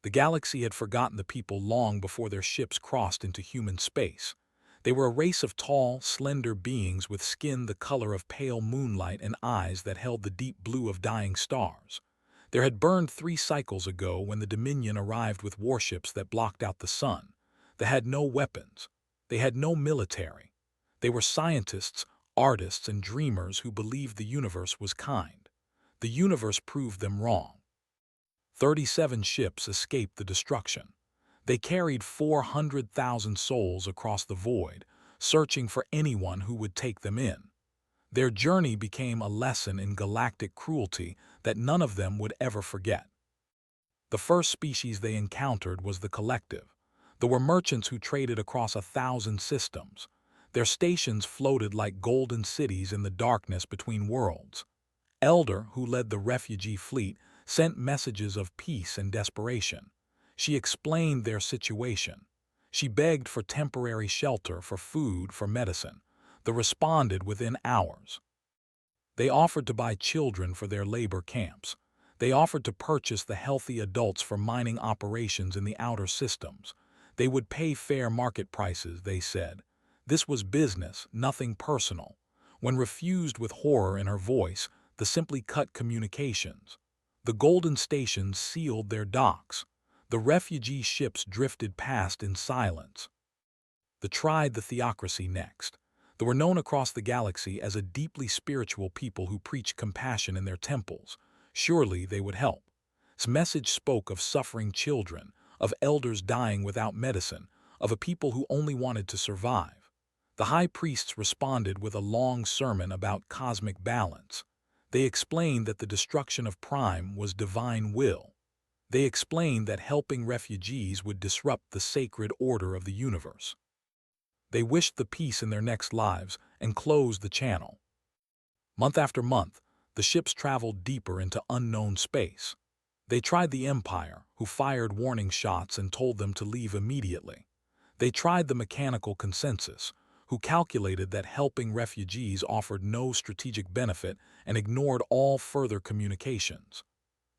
The galaxy had forgotten the people long before their ships crossed into human space. They were a race of tall, slender beings with skin the color of pale moonlight and eyes that held the deep blue of dying stars. There had burned 3 cycles ago when the Dominion arrived with warships that blocked out the sun. They had no weapons. They had no military. They were scientists, artists, and dreamers who believed the universe was kind. The universe proved them wrong. 37 ships escaped the destruction. They carried 400,000 souls across the void, searching for anyone who would take them in. Their journey became a lesson in galactic cruelty that none of them would ever forget. The first species they encountered was the Collective. There were merchants who traded across 1,000 systems. Their stations floated like golden cities in the darkness between worlds. Elder, who led the refugee fleet, sent messages of peace and desperation. She explained their situation. She begged for temporary shelter, for food, for medicine. They responded within hours. They offered to buy children for their labor camps. They offered to purchase the healthy adults for mining operations in the outer systems. They would pay fair market prices, they said. This was business, nothing personal. When refused with horror in her voice, the simply cut communications. The golden stations sealed their docks. The refugee ships drifted past in silence. They tried the theocracy next. They were known across the galaxy as a deeply spiritual people who preached compassion in their temples. Surely they would help. Its message spoke of suffering children, of elders dying without medicine, of a people who only wanted to survive. The high priests responded with a long sermon about cosmic balance. They explained that the destruction of Prime was divine will. They explained that helping refugees would disrupt the sacred order of the universe. They wished the peace in their next lives and closed the channel. Month after month, the ships traveled deeper into unknown space. They tried the Empire, who fired warning shots and told them to leave immediately. They tried the Mechanical Consensus, who calculated that helping refugees offered no strategic benefit and ignored all further communications.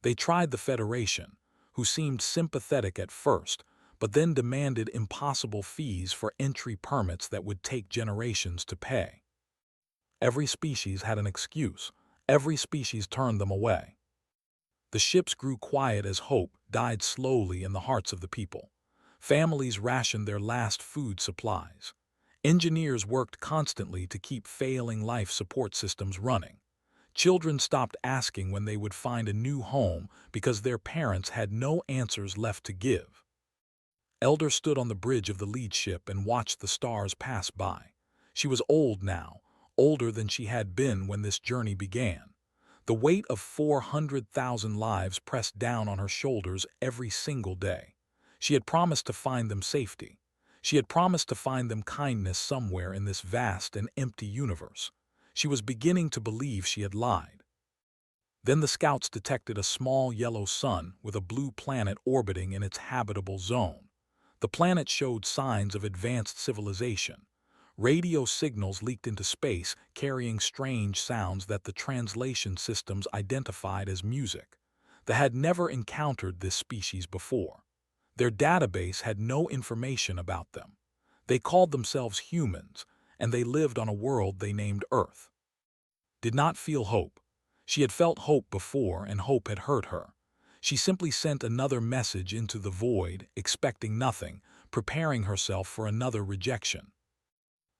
They tried the Federation, who seemed sympathetic at first, but then demanded impossible fees for entry permits that would take generations to pay. Every species had an excuse. Every species turned them away. The ships grew quiet as hope died slowly in the hearts of the people. Families rationed their last food supplies. Engineers worked constantly to keep failing life support systems running. Children stopped asking when they would find a new home because their parents had no answers left to give. Elder stood on the bridge of the lead ship and watched the stars pass by. She was old now, older than she had been when this journey began. The weight of 400,000 lives pressed down on her shoulders every single day. She had promised to find them safety. She had promised to find them kindness somewhere in this vast and empty universe. She was beginning to believe she had lied. Then the scouts detected a small yellow sun with a blue planet orbiting in its habitable zone. The planet showed signs of advanced civilization. Radio signals leaked into space, carrying strange sounds that the translation systems identified as music. They had never encountered this species before. Their database had no information about them. They called themselves humans, and they lived on a world they named Earth. Did not feel hope. She had felt hope before, and hope had hurt her. She simply sent another message into the void, expecting nothing, preparing herself for another rejection.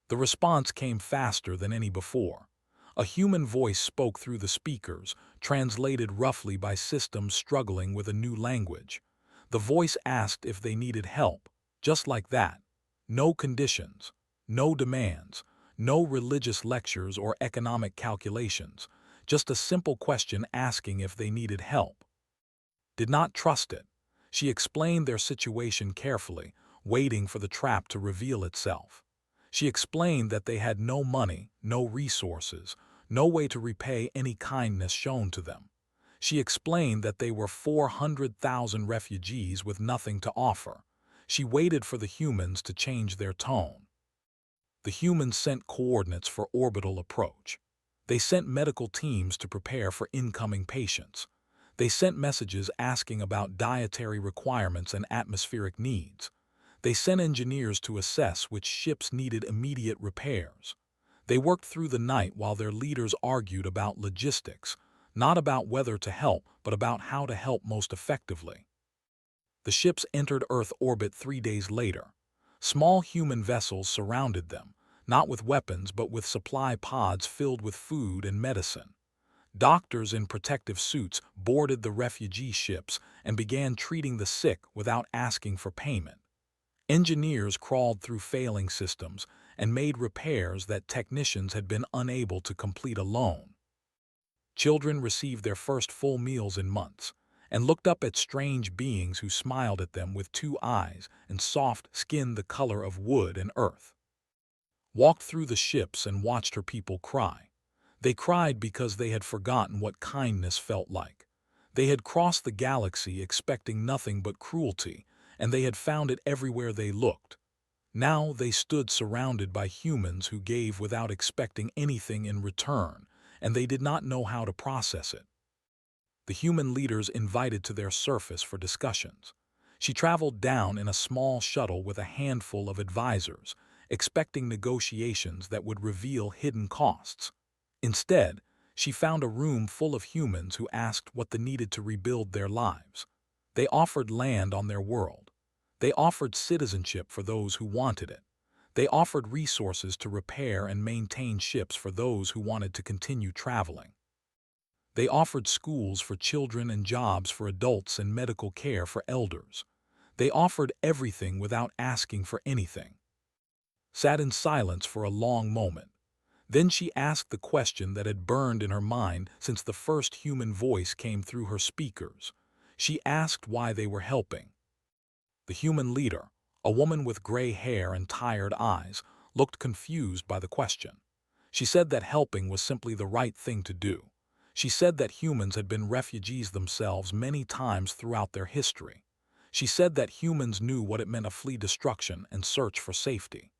The response came faster than any before. A human voice spoke through the speakers, translated roughly by systems struggling with a new language. The voice asked if they needed help, just like that. No conditions, no demands, no religious lectures or economic calculations, just a simple question asking if they needed help. Did not trust it. She explained their situation carefully, waiting for the trap to reveal itself. She explained that they had no money, no resources, no way to repay any kindness shown to them. She explained that they were 400,000 refugees with nothing to offer. She waited for the humans to change their tone. The humans sent coordinates for orbital approach. They sent medical teams to prepare for incoming patients. They sent messages asking about dietary requirements and atmospheric needs. They sent engineers to assess which ships needed immediate repairs. They worked through the night while their leaders argued about logistics, not about whether to help, but about how to help most effectively. The ships entered Earth orbit 3 days later. Small human vessels surrounded them, not with weapons but with supply pods filled with food and medicine. Doctors in protective suits boarded the refugee ships and began treating the sick without asking for payment. Engineers crawled through failing systems and made repairs that technicians had been unable to complete alone. Children received their first full meals in months and looked up at strange beings who smiled at them with 2 eyes and soft skin the color of wood and earth. Walked through the ships and watched her people cry. They cried because they had forgotten what kindness felt like. They had crossed the galaxy expecting nothing but cruelty, and they had found it everywhere they looked. Now they stood surrounded by humans who gave without expecting anything in return, and they did not know how to process it. The human leaders invited to their surface for discussions. She traveled down in a small shuttle with a handful of advisors, expecting negotiations that would reveal hidden costs. Instead, she found a room full of humans who asked what they needed to rebuild their lives. They offered land on their world. They offered citizenship for those who wanted it. They offered resources to repair and maintain ships for those who wanted to continue traveling. They offered schools for children and jobs for adults and medical care for elders. They offered everything without asking for anything. Sat in silence for a long moment. Then she asked the question that had burned in her mind since the first human voice came through her speakers. She asked why they were helping. The human leader, a woman with gray hair and tired eyes, looked confused by the question. She said that helping was simply the right thing to do. She said that humans had been refugees themselves many times throughout their history. She said that humans knew what it meant to flee destruction and search for safety.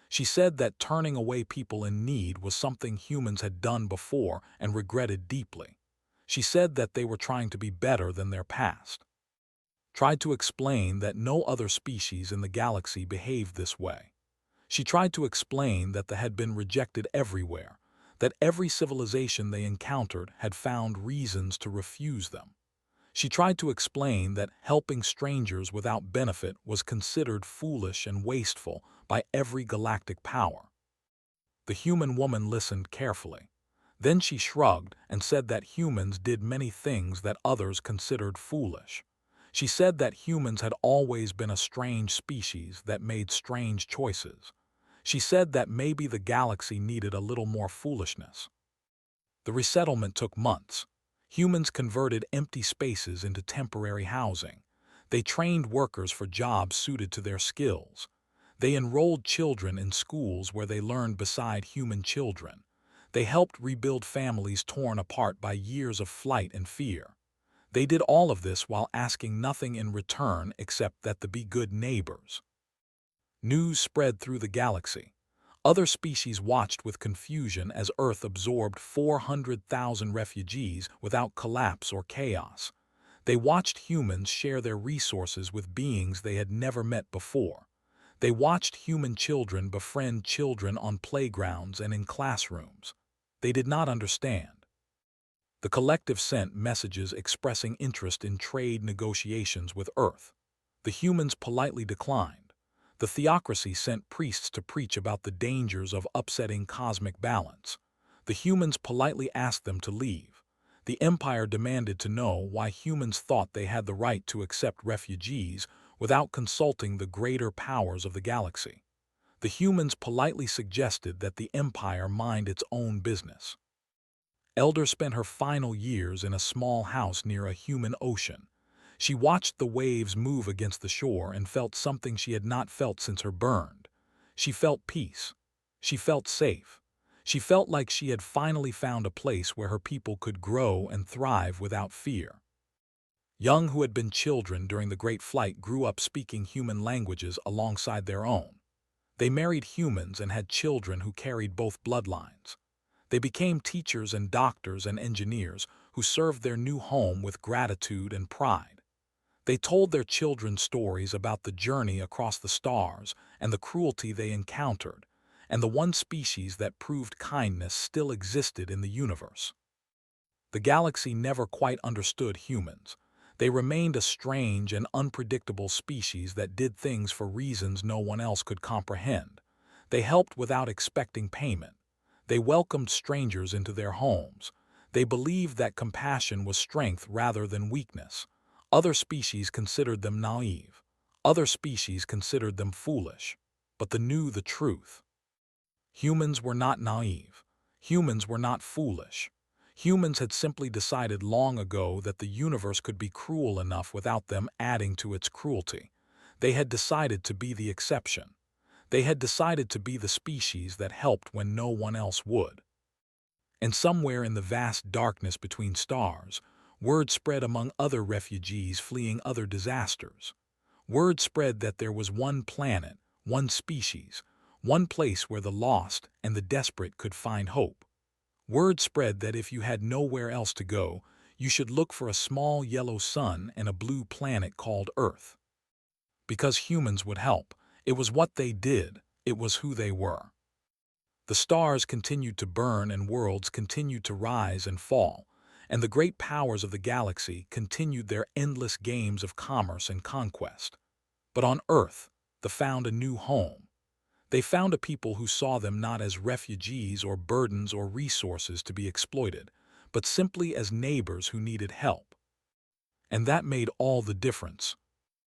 She said that turning away people in need was something humans had done before and regretted deeply. She said that they were trying to be better than their past. Tried to explain that no other species in the galaxy behaved this way. She tried to explain that they had been rejected everywhere, that every civilization they encountered had found reasons to refuse them. She tried to explain that helping strangers without benefit was considered foolish and wasteful by every galactic power. The human woman listened carefully. Then she shrugged and said that humans did many things that others considered foolish. She said that humans had always been a strange species that made strange choices. She said that maybe the galaxy needed a little more foolishness. The resettlement took months. Humans converted empty spaces into temporary housing. They trained workers for jobs suited to their skills. They enrolled children in schools where they learned beside human children. They helped rebuild families torn apart by years of flight and fear. They did all of this while asking nothing in return except that they be good neighbors. News spread through the galaxy. Other species watched with confusion as Earth absorbed 400,000 refugees without collapse or chaos. They watched humans share their resources with beings they had never met before. They watched human children befriend children on playgrounds and in classrooms. They did not understand. The collective sent messages expressing interest in trade negotiations with Earth. The humans politely declined. The theocracy sent priests to preach about the dangers of upsetting cosmic balance. The humans politely asked them to leave. The Empire demanded to know why humans thought they had the right to accept refugees without consulting the greater powers of the galaxy. The humans politely suggested that the Empire mind its own business. Elder spent her final years in a small house near a human ocean. She watched the waves move against the shore and felt something she had not felt since her burn. She felt peace. She felt safe. She felt like she had finally found a place where her people could grow and thrive without fear. Young who had been children during the Great Flight grew up speaking human languages alongside their own. They married humans and had children who carried both bloodlines. They became teachers and doctors and engineers who served their new home with gratitude and pride. They told their children stories about the journey across the stars and the cruelty they encountered, and the one species that proved kindness still existed in the universe. The galaxy never quite understood humans. They remained a strange and unpredictable species that did things for reasons no one else could comprehend. They helped without expecting payment. They welcomed strangers into their homes. They believed that compassion was strength rather than weakness. Other species considered them naive. Other species considered them foolish. But they knew the truth. Humans were not naive. Humans were not foolish. Humans had simply decided long ago that the universe could be cruel enough without them adding to its cruelty. They had decided to be the exception. They had decided to be the species that helped when no one else would. And somewhere in the vast darkness between stars, word spread among other refugees fleeing other disasters. Word spread that there was one planet, one species, one place where the lost and the desperate could find hope. Word spread that if you had nowhere else to go, you should look for a small yellow sun and a blue planet called Earth. Because humans would help. It was what they did. It was who they were. The stars continued to burn and worlds continued to rise and fall, and the great powers of the galaxy continued their endless games of commerce and conquest. But on Earth, they found a new home. They found a people who saw them not as refugees or burdens or resources to be exploited, but simply as neighbors who needed help. And that made all the difference.